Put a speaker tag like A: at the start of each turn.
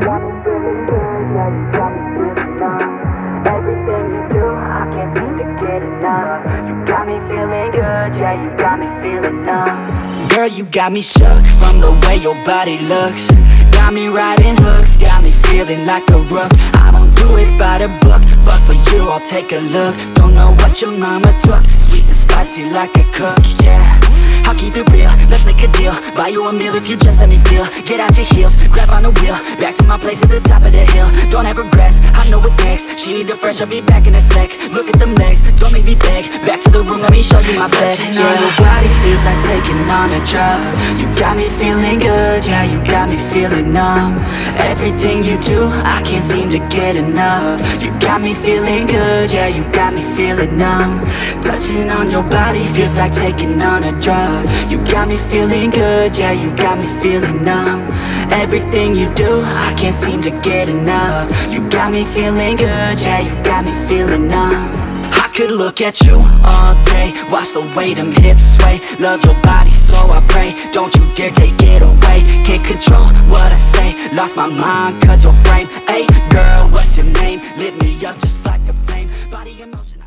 A: got me feeling good, yeah, you got me feeling numb. Everything you do, I can't seem to get enough. You got me feeling good, yeah, you got me feeling numb.
B: Girl, you got me shook from the way your body looks. Got me riding hooks, got me feeling like a rook. I don't do it by the book, but for you I'll take a look. Don't know what your mama took, sweet and spicy like a cook, yeah. I'll keep it real, let's make a deal. Buy you a meal if you just let me feel. Get out your heels, grab on the wheel. Back to my place at the top of the hill. Don't have regrets, I know what's next. She need a fresh, I'll be back in a sec. Look at them legs, don't make me beg. Back to the room, let me show you my bed. Touching on your body feels like taking on a drug. You got me feeling good, yeah, you got me feeling numb. Everything you do, I can't seem to get enough. You got me feeling good, yeah, you got me feeling numb. Touching on your body feels like taking on a drug. You got me feeling good, yeah, you got me feeling numb. Everything you do, I can't seem to get enough. You got me feeling good, yeah, you got me feeling numb. I could look at you all day, watch the way them hips sway. Love your body, so I pray, don't you dare take it away. Can't control what I say, lost my mind cause your frame. Hey girl, what's your name? Lit me up just like a flame. Body in motion,